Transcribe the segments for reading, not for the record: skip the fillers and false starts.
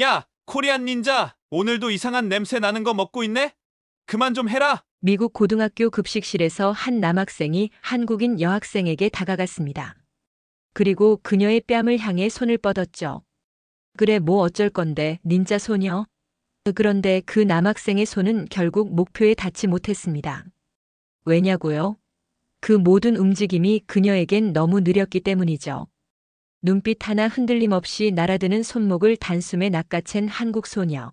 야, 코리안 닌자, 오늘도 이상한 냄새 나는 거 먹고 있네? 그만 좀 해라! 미국 고등학교 급식실에서 한 남학생이 한국인 여학생에게 다가갔습니다. 그리고 그녀의 뺨을 향해 손을 뻗었죠. 그래, 뭐 어쩔 건데, 닌자 소녀? 그런데 그 남학생의 손은 결국 목표에 닿지 못했습니다. 왜냐고요? 그 모든 움직임이 그녀에겐 너무 느렸기 때문이죠. 눈빛 하나 흔들림 없이 날아드는 손목을 단숨에 낚아챈 한국 소녀.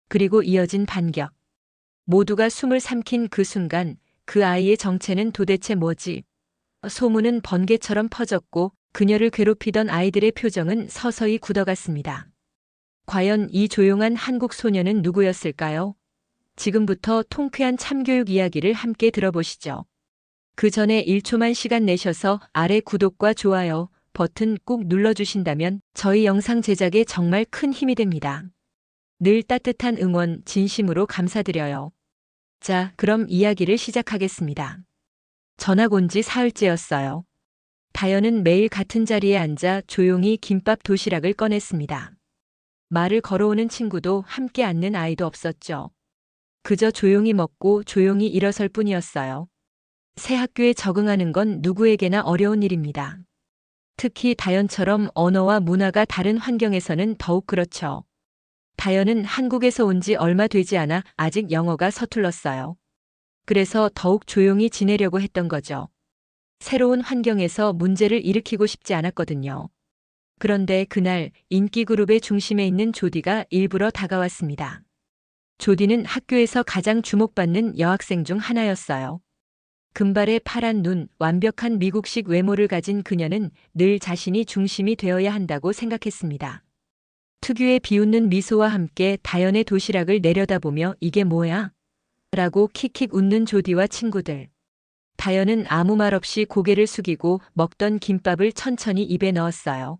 그리고 이어진 반격. 모두가 숨을 삼킨 그 순간 그 아이의 정체는 도대체 뭐지? 소문은 번개처럼 퍼졌고 그녀를 괴롭히던 아이들의 표정은 서서히 굳어갔습니다. 과연 이 조용한 한국 소녀는 누구였을까요? 지금부터 통쾌한 참교육 이야기를 함께 들어보시죠. 그 전에 1초만 시간 내셔서 아래 구독과 좋아요 버튼 꾹 눌러주신다면 저희 영상 제작에 정말 큰 힘이 됩니다. 늘 따뜻한 응원 진심으로 감사드려요. 자, 그럼 이야기를 시작하겠습니다. 전학 온 지 사흘째였어요. 다연은 매일 같은 자리에 앉아 조용히 김밥 도시락을 꺼냈습니다. 말을 걸어오는 친구도 함께 앉는 아이도 없었죠. 그저 조용히 먹고 조용히 일어설 뿐이었어요. 새 학교에 적응하는 건 누구에게나 어려운 일입니다. 특히 다연처럼 언어와 문화가 다른 환경에서는 더욱 그렇죠. 다연은 한국에서 온 지 얼마 되지 않아 아직 영어가 서툴렀어요. 그래서 더욱 조용히 지내려고 했던 거죠. 새로운 환경에서 문제를 일으키고 싶지 않았거든요. 그런데 그날 인기 그룹의 중심에 있는 조디가 일부러 다가왔습니다. 조디는 학교에서 가장 주목받는 여학생 중 하나였어요. 금발의 파란 눈, 완벽한 미국식 외모를 가진 그녀는 늘 자신이 중심이 되어야 한다고 생각했습니다. 특유의 비웃는 미소와 함께 다연의 도시락을 내려다보며 이게 뭐야? 라고 킥킥 웃는 조디와 친구들. 다연은 아무 말 없이 고개를 숙이고 먹던 김밥을 천천히 입에 넣었어요.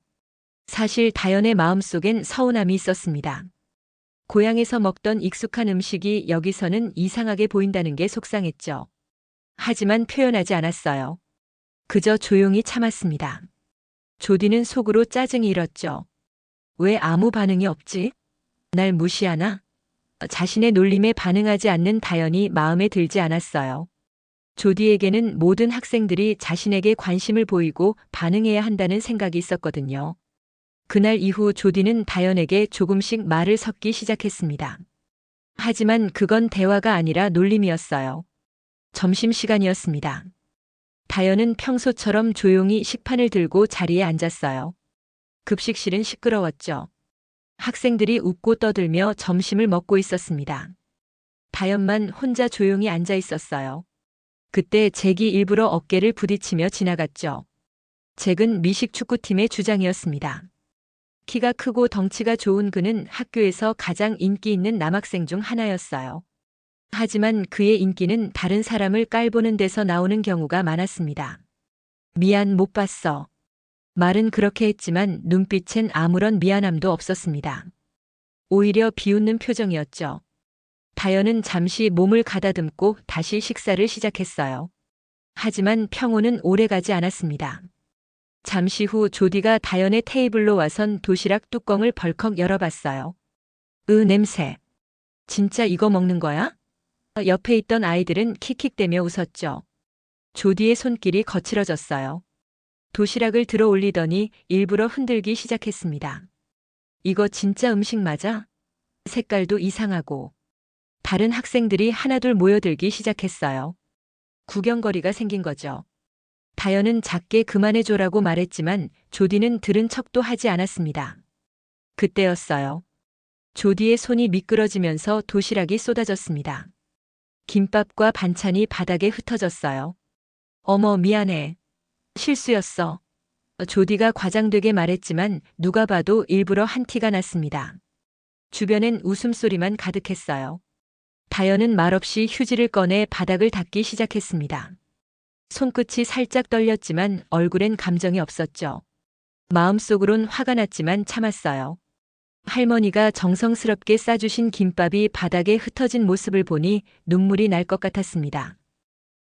사실 다연의 마음속엔 서운함이 있었습니다. 고향에서 먹던 익숙한 음식이 여기서는 이상하게 보인다는 게 속상했죠. 하지만 표현하지 않았어요. 그저 조용히 참았습니다. 조디는 속으로 짜증이 일었죠. 왜 아무 반응이 없지? 날 무시하나? 자신의 놀림에 반응하지 않는 다연이 마음에 들지 않았어요. 조디에게는 모든 학생들이 자신에게 관심을 보이고 반응해야 한다는 생각이 있었거든요. 그날 이후 조디는 다연에게 조금씩 말을 섞기 시작했습니다. 하지만 그건 대화가 아니라 놀림이었어요. 점심시간이었습니다. 다연은 평소처럼 조용히 식판을 들고 자리에 앉았어요. 급식실은 시끄러웠죠. 학생들이 웃고 떠들며 점심을 먹고 있었습니다. 다연만 혼자 조용히 앉아 있었어요. 그때 잭이 일부러 어깨를 부딪히며 지나갔죠. 잭은 미식 축구팀의 주장이었습니다. 키가 크고 덩치가 좋은 그는 학교에서 가장 인기 있는 남학생 중 하나였어요. 하지만 그의 인기는 다른 사람을 깔보는 데서 나오는 경우가 많았습니다. 미안, 못 봤어. 말은 그렇게 했지만 눈빛엔 아무런 미안함도 없었습니다. 오히려 비웃는 표정이었죠. 다연은 잠시 몸을 가다듬고 다시 식사를 시작했어요. 하지만 평온은 오래가지 않았습니다. 잠시 후 조디가 다연의 테이블로 와선 도시락 뚜껑을 벌컥 열어봤어요. 냄새. 진짜 이거 먹는 거야? 옆에 있던 아이들은 킥킥대며 웃었죠. 조디의 손길이 거칠어졌어요. 도시락을 들어 올리더니 일부러 흔들기 시작했습니다. 이거 진짜 음식 맞아? 색깔도 이상하고. 다른 학생들이 하나둘 모여들기 시작했어요. 구경거리가 생긴 거죠. 다연은 작게 그만해줘라고 말했지만 조디는 들은 척도 하지 않았습니다. 그때였어요. 조디의 손이 미끄러지면서 도시락이 쏟아졌습니다. 김밥과 반찬이 바닥에 흩어졌어요. 어머, 미안해. 실수였어. 조디가 과장되게 말했지만 누가 봐도 일부러 한 티가 났습니다. 주변엔 웃음소리만 가득했어요. 다연은 말없이 휴지를 꺼내 바닥을 닦기 시작했습니다. 손끝이 살짝 떨렸지만 얼굴엔 감정이 없었죠. 마음속으론 화가 났지만 참았어요. 할머니가 정성스럽게 싸주신 김밥이 바닥에 흩어진 모습을 보니 눈물이 날 것 같았습니다.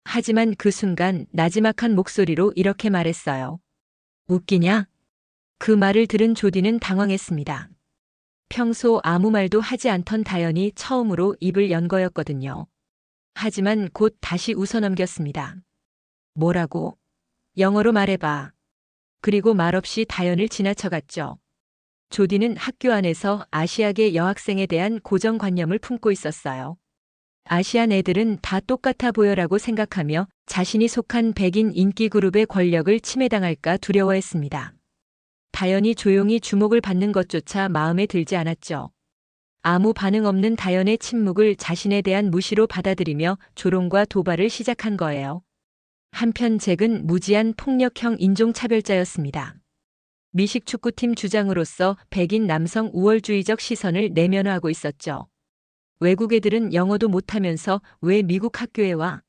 하지만 그 순간 나지막한 목소리로 이렇게 말했어요. 웃기냐? 그 말을 들은 조디는 당황했습니다. 평소 아무 말도 하지 않던 다연이 처음으로 입을 연 거였거든요. 하지만 곧 다시 웃어넘겼습니다. 뭐라고? 영어로 말해봐. 그리고 말없이 다연을 지나쳐갔죠. 조디는 학교 안에서 아시아계 여학생에 대한 고정관념을 품고 있었어요. 아시안 애들은 다 똑같아 보여라고 생각하며 자신이 속한 백인 인기 그룹의 권력을 침해당할까 두려워했습니다. 다연이 조용히 주목을 받는 것조차 마음에 들지 않았죠. 아무 반응 없는 다연의 침묵을 자신에 대한 무시로 받아들이며 조롱과 도발을 시작한 거예요. 한편 잭은 무지한 폭력형 인종차별자였습니다. 미식축구팀 주장으로서 백인 남성 우월주의적 시선을 내면화하고 있었죠. 외국 애들은 영어도 못하면서 왜 미국 학교에 와?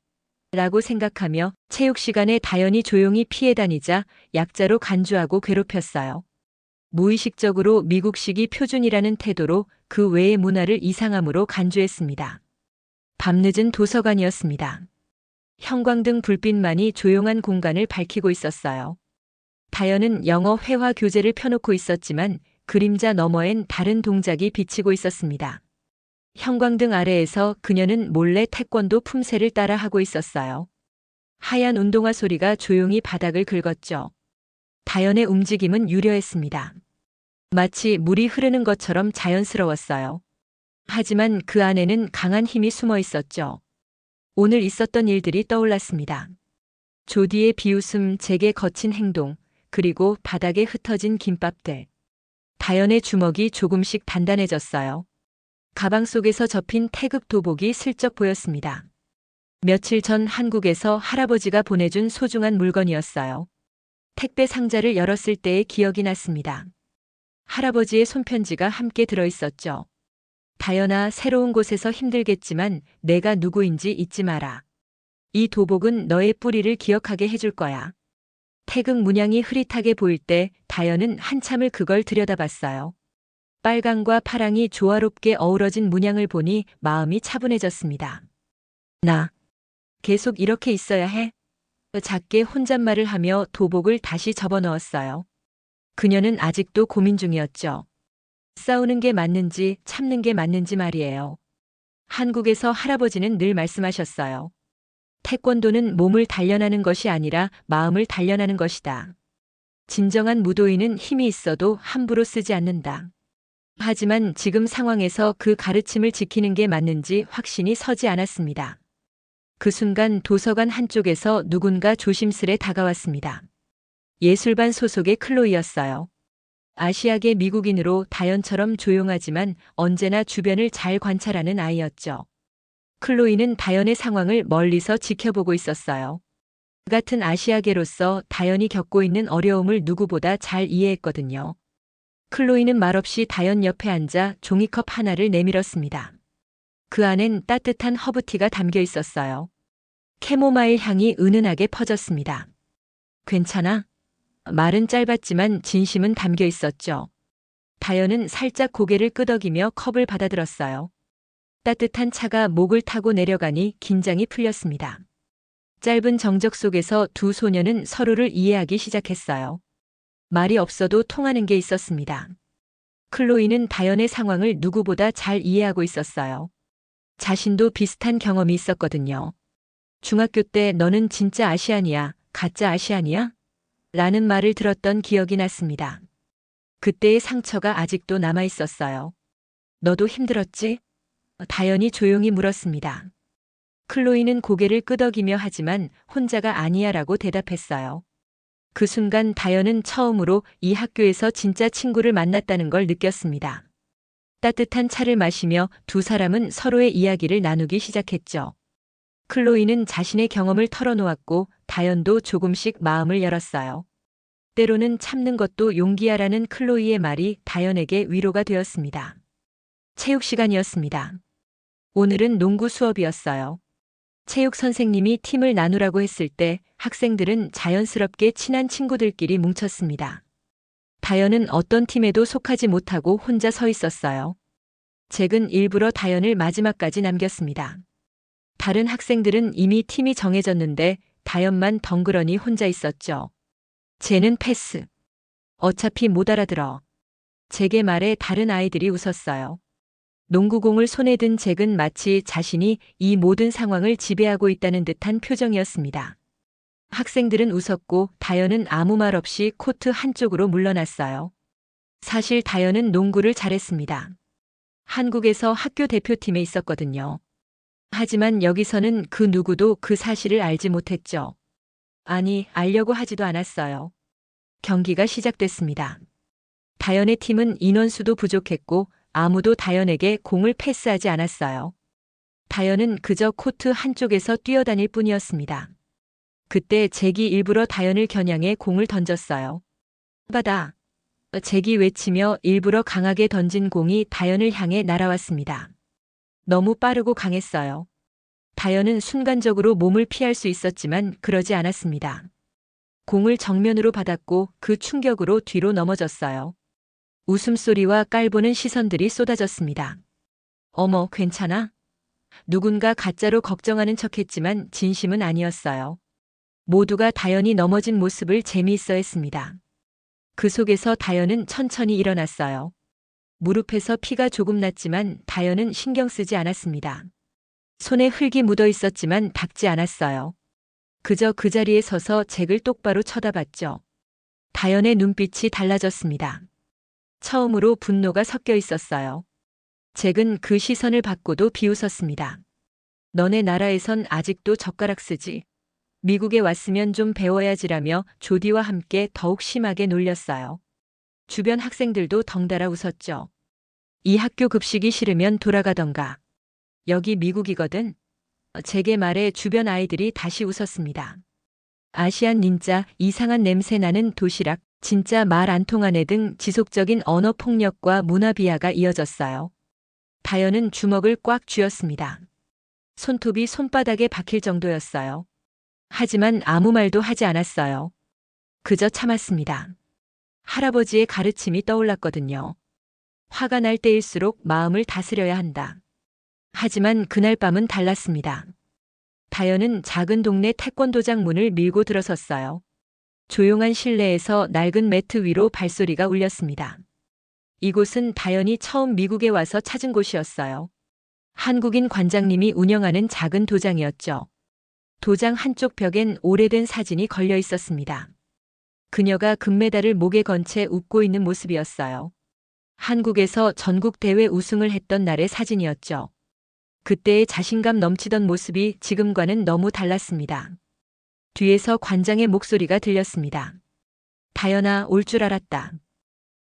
라고 생각하며 체육 시간에 다연히 조용히 피해 다니자 약자로 간주하고 괴롭혔어요. 무의식적으로 미국식이 표준이라는 태도로 그 외의 문화를 이상함으로 간주했습니다. 밤늦은 도서관이었습니다. 형광등 불빛만이 조용한 공간을 밝히고 있었어요. 다연은 영어 회화 교재를 펴놓고 있었지만 그림자 너머엔 다른 동작이 비치고 있었습니다. 형광등 아래에서 그녀는 몰래 태권도 품새를 따라 하고 있었어요. 하얀 운동화 소리가 조용히 바닥을 긁었죠. 다연의 움직임은 유려했습니다. 마치 물이 흐르는 것처럼 자연스러웠어요. 하지만 그 안에는 강한 힘이 숨어 있었죠. 오늘 있었던 일들이 떠올랐습니다. 조디의 비웃음, 잭의 거친 행동, 그리고 바닥에 흩어진 김밥들. 다연의 주먹이 조금씩 단단해졌어요. 가방 속에서 접힌 태극 도복이 슬쩍 보였습니다. 며칠 전 한국에서 할아버지가 보내준 소중한 물건이었어요. 택배 상자를 열었을 때의 기억이 났습니다. 할아버지의 손편지가 함께 들어있었죠. 다연아, 새로운 곳에서 힘들겠지만 내가 누구인지 잊지 마라. 이 도복은 너의 뿌리를 기억하게 해줄 거야. 태극 문양이 흐릿하게 보일 때 다연은 한참을 그걸 들여다봤어요. 빨강과 파랑이 조화롭게 어우러진 문양을 보니 마음이 차분해졌습니다. 나 계속 이렇게 있어야 해? 작게 혼잣말을 하며 도복을 다시 접어넣었어요. 그녀는 아직도 고민 중이었죠. 싸우는 게 맞는지 참는 게 맞는지 말이에요. 한국에서 할아버지는 늘 말씀하셨어요. 태권도는 몸을 단련하는 것이 아니라 마음을 단련하는 것이다. 진정한 무도인은 힘이 있어도 함부로 쓰지 않는다. 하지만 지금 상황에서 그 가르침을 지키는 게 맞는지 확신이 서지 않았습니다. 그 순간 도서관 한쪽에서 누군가 조심스레 다가왔습니다. 예술반 소속의 클로이였어요. 아시아계 미국인으로 다연처럼 조용하지만 언제나 주변을 잘 관찰하는 아이였죠. 클로이는 다연의 상황을 멀리서 지켜보고 있었어요. 그 같은 아시아계로서 다연이 겪고 있는 어려움을 누구보다 잘 이해했거든요. 클로이는 말없이 다연 옆에 앉아 종이컵 하나를 내밀었습니다. 그 안엔 따뜻한 허브티가 담겨 있었어요. 캐모마일 향이 은은하게 퍼졌습니다. 괜찮아? 말은 짧았지만 진심은 담겨 있었죠. 다연은 살짝 고개를 끄덕이며 컵을 받아들었어요. 따뜻한 차가 목을 타고 내려가니 긴장이 풀렸습니다. 짧은 정적 속에서 두 소녀는 서로를 이해하기 시작했어요. 말이 없어도 통하는 게 있었습니다. 클로이는 다연의 상황을 누구보다 잘 이해하고 있었어요. 자신도 비슷한 경험이 있었거든요. 중학교 때 너는 진짜 아시안이야, 가짜 아시안이야? 라는 말을 들었던 기억이 났습니다. 그때의 상처가 아직도 남아 있었어요. 너도 힘들었지? 다연이 조용히 물었습니다. 클로이는 고개를 끄덕이며 하지만 혼자가 아니야라고 대답했어요. 그 순간 다연은 처음으로 이 학교에서 진짜 친구를 만났다는 걸 느꼈습니다. 따뜻한 차를 마시며 두 사람은 서로의 이야기를 나누기 시작했죠. 클로이는 자신의 경험을 털어놓았고 다연도 조금씩 마음을 열었어요. 때로는 참는 것도 용기야라는 클로이의 말이 다연에게 위로가 되었습니다. 체육 시간이었습니다. 오늘은 농구 수업이었어요. 체육 선생님이 팀을 나누라고 했을 때 학생들은 자연스럽게 친한 친구들끼리 뭉쳤습니다. 다연은 어떤 팀에도 속하지 못하고 혼자 서 있었어요. 잭은 일부러 다연을 마지막까지 남겼습니다. 다른 학생들은 이미 팀이 정해졌는데 다연만 덩그러니 혼자 있었죠. 쟤는 패스. 어차피 못 알아들어. 잭의 말에 다른 아이들이 웃었어요. 농구공을 손에 든 잭은 마치 자신이 이 모든 상황을 지배하고 있다는 듯한 표정이었습니다. 학생들은 웃었고 다현은 아무 말 없이 코트 한쪽으로 물러났어요. 사실 다현은 농구를 잘했습니다. 한국에서 학교 대표팀에 있었거든요. 하지만 여기서는 그 누구도 그 사실을 알지 못했죠. 아니, 알려고 하지도 않았어요. 경기가 시작됐습니다. 다현의 팀은 인원수도 부족했고 아무도 다현에게 공을 패스하지 않았어요. 다현은 그저 코트 한쪽에서 뛰어다닐 뿐이었습니다. 그때 잭이 일부러 다현을 겨냥해 공을 던졌어요. 받아. 잭이 외치며 일부러 강하게 던진 공이 다현을 향해 날아왔습니다. 너무 빠르고 강했어요. 다현은 순간적으로 몸을 피할 수 있었지만 그러지 않았습니다. 공을 정면으로 받았고 그 충격으로 뒤로 넘어졌어요. 웃음소리와 깔보는 시선들이 쏟아졌습니다. 어머, 괜찮아? 누군가 가짜로 걱정하는 척했지만 진심은 아니었어요. 모두가 다현이 넘어진 모습을 재미있어 했습니다. 그 속에서 다현은 천천히 일어났어요. 무릎에서 피가 조금 났지만 다현은 신경 쓰지 않았습니다. 손에 흙이 묻어 있었지만 닦지 않았어요. 그저 그 자리에 서서 잭을 똑바로 쳐다봤죠. 다현의 눈빛이 달라졌습니다. 처음으로 분노가 섞여 있었어요. 잭은 그 시선을 받고도 비웃었습니다. 너네 나라에선 아직도 젓가락 쓰지. 미국에 왔으면 좀 배워야지라며 조디와 함께 더욱 심하게 놀렸어요. 주변 학생들도 덩달아 웃었죠. 이 학교 급식이 싫으면 돌아가던가. 여기 미국이거든. 잭의 말에 주변 아이들이 다시 웃었습니다. 아시안 닌자, 이상한 냄새 나는 도시락, 진짜 말 안 통한 애 등 지속적인 언어 폭력과 문화 비하가 이어졌어요. 다현은 주먹을 꽉 쥐었습니다. 손톱이 손바닥에 박힐 정도였어요. 하지만 아무 말도 하지 않았어요. 그저 참았습니다. 할아버지의 가르침이 떠올랐거든요. 화가 날 때일수록 마음을 다스려야 한다. 하지만 그날 밤은 달랐습니다. 다현은 작은 동네 태권도장 문을 밀고 들어섰어요. 조용한 실내에서 낡은 매트 위로 발소리가 울렸습니다. 이곳은 다현이 처음 미국에 와서 찾은 곳이었어요. 한국인 관장님이 운영하는 작은 도장이었죠. 도장 한쪽 벽엔 오래된 사진이 걸려 있었습니다. 그녀가 금메달을 목에 건 채 웃고 있는 모습이었어요. 한국에서 전국 대회 우승을 했던 날의 사진이었죠. 그때의 자신감 넘치던 모습이 지금과는 너무 달랐습니다. 뒤에서 관장의 목소리가 들렸습니다. 다현아, 올 줄 알았다.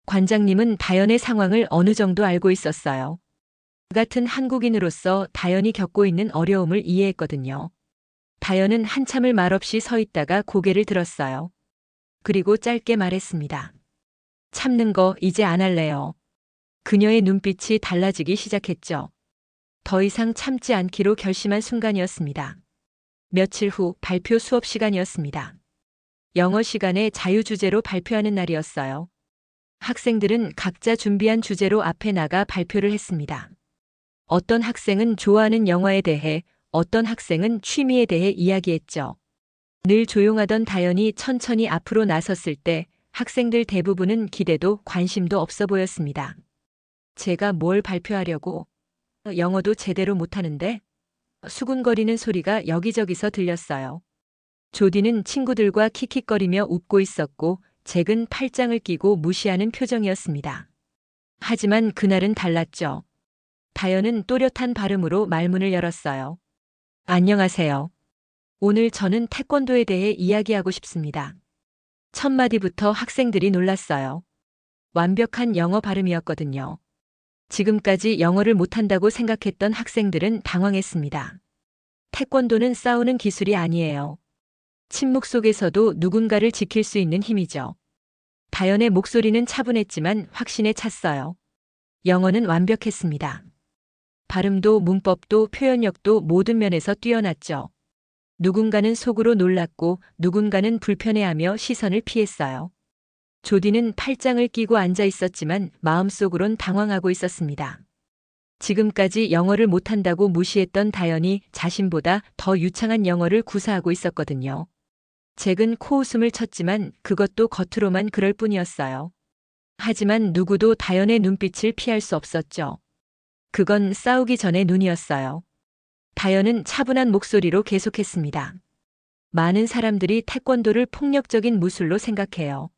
관장님은 다현의 상황을 어느 정도 알고 있었어요. 같은 한국인으로서 다현이 겪고 있는 어려움을 이해했거든요. 다현은 한참을 말없이 서 있다가 고개를 들었어요. 그리고 짧게 말했습니다. 참는 거 이제 안 할래요. 그녀의 눈빛이 달라지기 시작했죠. 더 이상 참지 않기로 결심한 순간이었습니다. 며칠 후 발표 수업 시간이었습니다. 영어 시간에 자유주제로 발표하는 날이었어요. 학생들은 각자 준비한 주제로 앞에 나가 발표를 했습니다. 어떤 학생은 좋아하는 영화에 대해, 어떤 학생은 취미에 대해 이야기했죠. 늘 조용하던 다현이 천천히 앞으로 나섰을 때 학생들 대부분은 기대도 관심도 없어 보였습니다. 제가 뭘 발표하려고? 영어도 제대로 못하는데? 수군거리는 소리가 여기저기서 들렸어요. 조디는 친구들과 킥킥거리며 웃고 있었고 잭은 팔짱을 끼고 무시하는 표정이었습니다. 하지만 그날은 달랐죠. 다현은 또렷한 발음으로 말문을 열었어요. 안녕하세요. 오늘 저는 태권도에 대해 이야기하고 싶습니다. 첫 마디부터 학생들이 놀랐어요. 완벽한 영어 발음이었거든요. 지금까지 영어를 못한다고 생각했던 학생들은 당황했습니다. 태권도는 싸우는 기술이 아니에요. 침묵 속에서도 누군가를 지킬 수 있는 힘이죠. 다현의 목소리는 차분했지만 확신에 찼어요. 영어는 완벽했습니다. 발음도 문법도 표현력도 모든 면에서 뛰어났죠. 누군가는 속으로 놀랐고 누군가는 불편해하며 시선을 피했어요. 조디는 팔짱을 끼고 앉아 있었지만 마음속으론 당황하고 있었습니다. 지금까지 영어를 못한다고 무시했던 다현이 자신보다 더 유창한 영어를 구사하고 있었거든요. 잭은 코웃음을 쳤지만 그것도 겉으로만 그럴 뿐이었어요. 하지만 누구도 다연의 눈빛을 피할 수 없었죠. 그건 싸우기 전의 눈이었어요. 다연은 차분한 목소리로 계속했습니다. 많은 사람들이 태권도를 폭력적인 무술로 생각해요.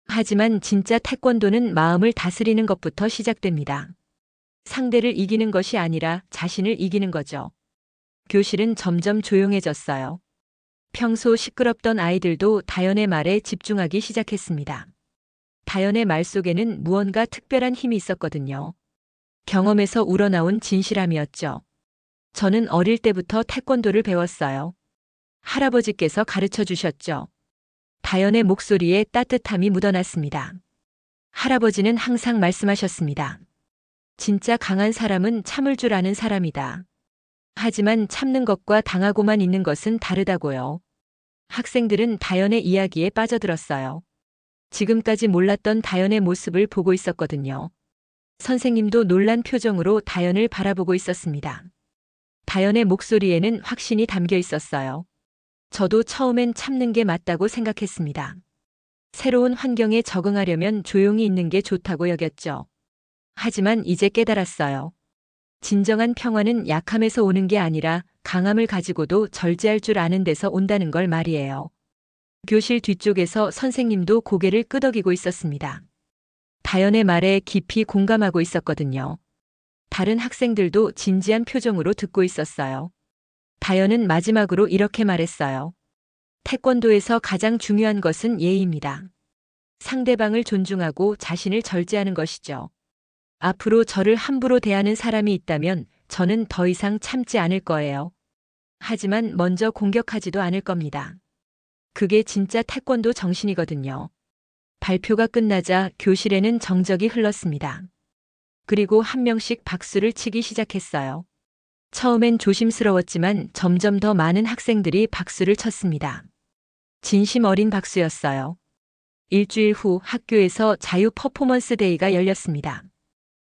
하지만 진짜 태권도는 마음을 다스리는 것부터 시작됩니다. 상대를 이기는 것이 아니라 자신을 이기는 거죠. 교실은 점점 조용해졌어요. 평소 시끄럽던 아이들도 다연의 말에 집중하기 시작했습니다. 다연의 말 속에는 무언가 특별한 힘이 있었거든요. 경험에서 우러나온 진실함이었죠. 저는 어릴 때부터 태권도를 배웠어요. 할아버지께서 가르쳐 주셨죠. 다연의 목소리에 따뜻함이 묻어났습니다. 할아버지는 항상 말씀하셨습니다. 진짜 강한 사람은 참을 줄 아는 사람이다. 하지만 참는 것과 당하고만 있는 것은 다르다고요. 학생들은 다연의 이야기에 빠져들었어요. 지금까지 몰랐던 다연의 모습을 보고 있었거든요. 선생님도 놀란 표정으로 다연을 바라보고 있었습니다. 다연의 목소리에는 확신이 담겨 있었어요. 저도 처음엔 참는 게 맞다고 생각했습니다. 새로운 환경에 적응하려면 조용히 있는 게 좋다고 여겼죠. 하지만 이제 깨달았어요. 진정한 평화는 약함에서 오는 게 아니라 강함을 가지고도 절제할 줄 아는 데서 온다는 걸 말이에요. 교실 뒤쪽에서 선생님도 고개를 끄덕이고 있었습니다. 다연의 말에 깊이 공감하고 있었거든요. 다른 학생들도 진지한 표정으로 듣고 있었어요. 다연은 마지막으로 이렇게 말했어요. 태권도에서 가장 중요한 것은 예의입니다. 상대방을 존중하고 자신을 절제하는 것이죠. 앞으로 저를 함부로 대하는 사람이 있다면 저는 더 이상 참지 않을 거예요. 하지만 먼저 공격하지도 않을 겁니다. 그게 진짜 태권도 정신이거든요. 발표가 끝나자 교실에는 정적이 흘렀습니다. 그리고 한 명씩 박수를 치기 시작했어요. 처음엔 조심스러웠지만 점점 더 많은 학생들이 박수를 쳤습니다. 진심 어린 박수였어요. 일주일 후 학교에서 자유 퍼포먼스 데이가 열렸습니다.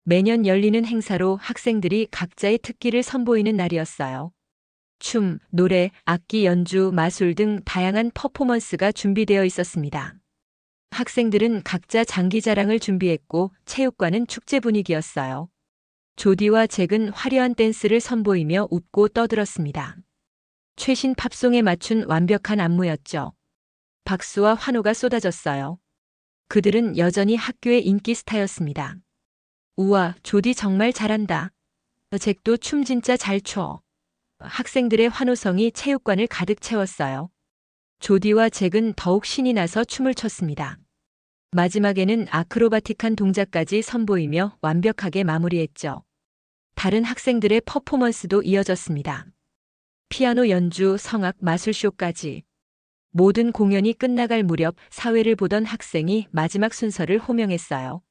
매년 열리는 행사로 학생들이 각자의 특기를 선보이는 날이었어요. 춤, 노래, 악기 연주, 마술 등 다양한 퍼포먼스가 준비되어 있었습니다. 학생들은 각자 장기자랑을 준비했고 체육관은 축제 분위기였어요. 조디와 잭은 화려한 댄스를 선보이며 웃고 떠들었습니다. 최신 팝송에 맞춘 완벽한 안무였죠. 박수와 환호가 쏟아졌어요. 그들은 여전히 학교의 인기 스타였습니다. 우와, 조디 정말 잘한다. 잭도 춤 진짜 잘 춰. 학생들의 환호성이 체육관을 가득 채웠어요. 조디와 잭은 더욱 신이 나서 춤을 췄습니다. 마지막에는 아크로바틱한 동작까지 선보이며 완벽하게 마무리했죠. 다른 학생들의 퍼포먼스도 이어졌습니다. 피아노 연주, 성악, 마술쇼까지. 모든 공연이 끝나갈 무렵 사회를 보던 학생이 마지막 순서를 호명했어요.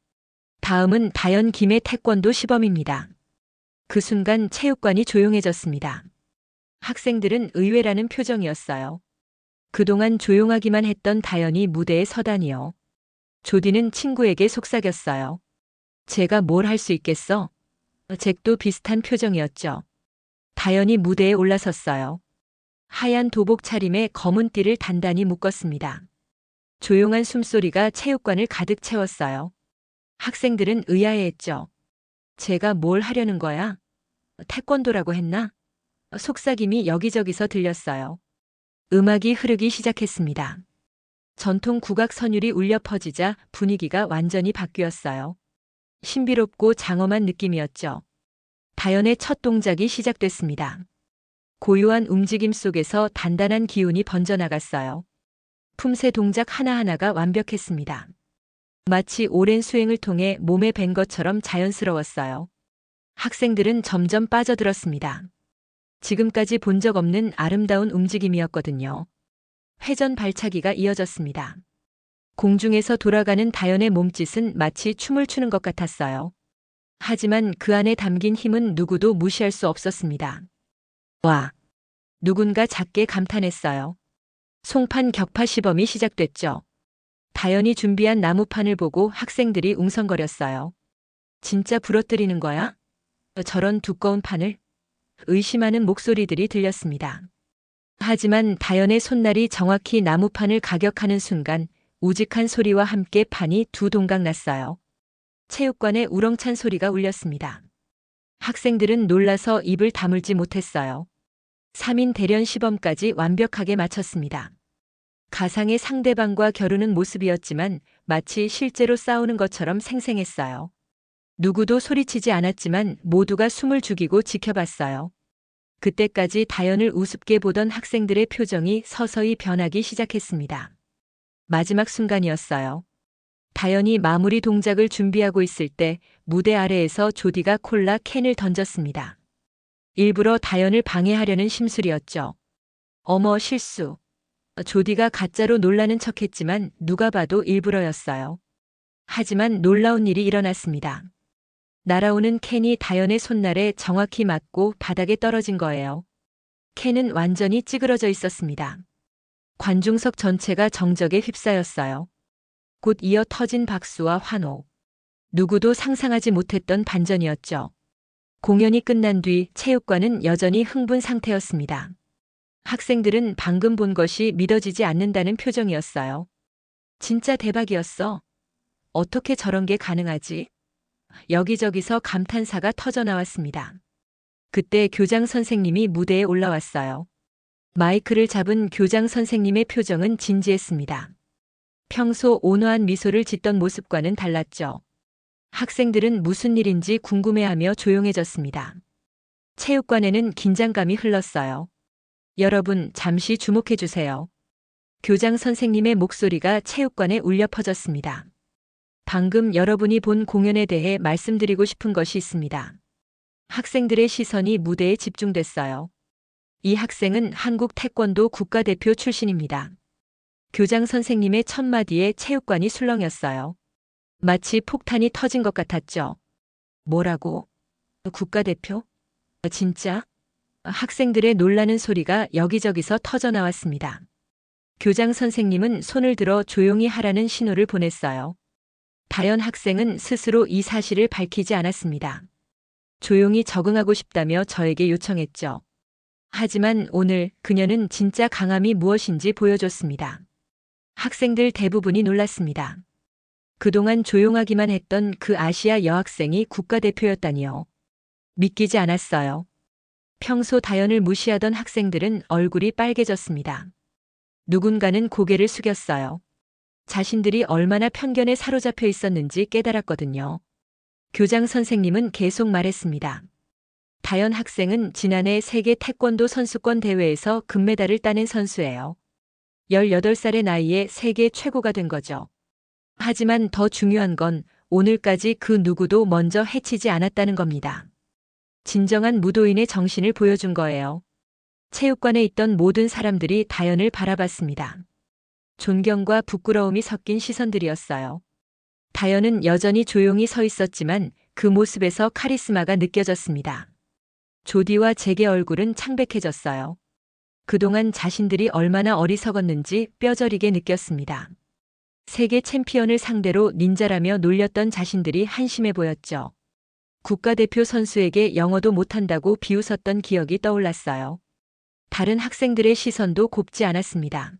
다음은 다연 김의 태권도 시범입니다. 그 순간 체육관이 조용해졌습니다. 학생들은 의외라는 표정이었어요. 그동안 조용하기만 했던 다연이 무대에 서다니요. 조디는 친구에게 속삭였어요. 제가 뭘 할 수 있겠어? 잭도 비슷한 표정이었죠. 다연이 무대에 올라섰어요. 하얀 도복 차림에 검은 띠를 단단히 묶었습니다. 조용한 숨소리가 체육관을 가득 채웠어요. 학생들은 의아해했죠. 제가 뭘 하려는 거야? 태권도라고 했나? 속삭임이 여기저기서 들렸어요. 음악이 흐르기 시작했습니다. 전통 국악 선율이 울려 퍼지자 분위기가 완전히 바뀌었어요. 신비롭고 장엄한 느낌이었죠. 다연의 첫 동작이 시작됐습니다. 고요한 움직임 속에서 단단한 기운이 번져나갔어요. 품새 동작 하나하나가 완벽했습니다. 마치 오랜 수행을 통해 몸에 밴 것처럼 자연스러웠어요. 학생들은 점점 빠져들었습니다. 지금까지 본 적 없는 아름다운 움직임이었거든요. 회전 발차기가 이어졌습니다. 공중에서 돌아가는 다연의 몸짓은 마치 춤을 추는 것 같았어요. 하지만 그 안에 담긴 힘은 누구도 무시할 수 없었습니다. 와! 누군가 작게 감탄했어요. 송판 격파 시범이 시작됐죠. 다연이 준비한 나무판을 보고 학생들이 웅성거렸어요. 진짜 부러뜨리는 거야? 저런 두꺼운 판을? 의심하는 목소리들이 들렸습니다. 하지만 다연의 손날이 정확히 나무판을 가격하는 순간 우직한 소리와 함께 판이 두 동강 났어요. 체육관에 우렁찬 소리가 울렸습니다. 학생들은 놀라서 입을 다물지 못했어요. 3인 대련 시범까지 완벽하게 마쳤습니다. 가상의 상대방과 겨루는 모습이었지만 마치 실제로 싸우는 것처럼 생생했어요. 누구도 소리치지 않았지만 모두가 숨을 죽이고 지켜봤어요. 그때까지 다연을 우습게 보던 학생들의 표정이 서서히 변하기 시작했습니다. 마지막 순간이었어요. 다연이 마무리 동작을 준비하고 있을 때 무대 아래에서 조디가 콜라 캔을 던졌습니다. 일부러 다연을 방해하려는 심술이었죠. 어머, 실수. 조디가 가짜로 놀라는 척했지만 누가 봐도 일부러였어요. 하지만 놀라운 일이 일어났습니다. 날아오는 캔이 다연의 손날에 정확히 맞고 바닥에 떨어진 거예요. 캔은 완전히 찌그러져 있었습니다. 관중석 전체가 정적에 휩싸였어요. 곧 이어 터진 박수와 환호. 누구도 상상하지 못했던 반전이었죠. 공연이 끝난 뒤 체육관은 여전히 흥분 상태였습니다. 학생들은 방금 본 것이 믿어지지 않는다는 표정이었어요. 진짜 대박이었어. 어떻게 저런 게 가능하지? 여기저기서 감탄사가 터져나왔습니다. 그때 교장 선생님이 무대에 올라왔어요. 마이크를 잡은 교장 선생님의 표정은 진지했습니다. 평소 온화한 미소를 짓던 모습과는 달랐죠. 학생들은 무슨 일인지 궁금해하며 조용해졌습니다. 체육관에는 긴장감이 흘렀어요. 여러분, 잠시 주목해 주세요. 교장 선생님의 목소리가 체육관에 울려 퍼졌습니다. 방금 여러분이 본 공연에 대해 말씀드리고 싶은 것이 있습니다. 학생들의 시선이 무대에 집중됐어요. 이 학생은 한국 태권도 국가대표 출신입니다. 교장 선생님의 첫 마디에 체육관이 술렁였어요. 마치 폭탄이 터진 것 같았죠. 뭐라고? 국가대표? 진짜? 학생들의 놀라는 소리가 여기저기서 터져나왔습니다. 교장 선생님은 손을 들어 조용히 하라는 신호를 보냈어요. 다연 학생은 스스로 이 사실을 밝히지 않았습니다. 조용히 적응하고 싶다며 저에게 요청했죠. 하지만 오늘 그녀는 진짜 강함이 무엇인지 보여줬습니다. 학생들 대부분이 놀랐습니다. 그동안 조용하기만 했던 그 아시아 여학생이 국가대표였다니요. 믿기지 않았어요. 평소 다연을 무시하던 학생들은 얼굴이 빨개졌습니다. 누군가는 고개를 숙였어요. 자신들이 얼마나 편견에 사로잡혀 있었는지 깨달았거든요. 교장 선생님은 계속 말했습니다. 다연 학생은 지난해 세계 태권도 선수권 대회에서 금메달을 따낸 선수예요. 18살의 나이에 세계 최고가 된 거죠. 하지만 더 중요한 건 오늘까지 그 누구도 먼저 해치지 않았다는 겁니다. 진정한 무도인의 정신을 보여준 거예요. 체육관에 있던 모든 사람들이 다연을 바라봤습니다. 존경과 부끄러움이 섞인 시선들이었어요. 다연은 여전히 조용히 서 있었지만 그 모습에서 카리스마가 느껴졌습니다. 조디와 잭의 얼굴은 창백해졌어요. 그동안 자신들이 얼마나 어리석었는지 뼈저리게 느꼈습니다. 세계 챔피언을 상대로 닌자라며 놀렸던 자신들이 한심해 보였죠. 국가대표 선수에게 영어도 못한다고 비웃었던 기억이 떠올랐어요. 다른 학생들의 시선도 곱지 않았습니다.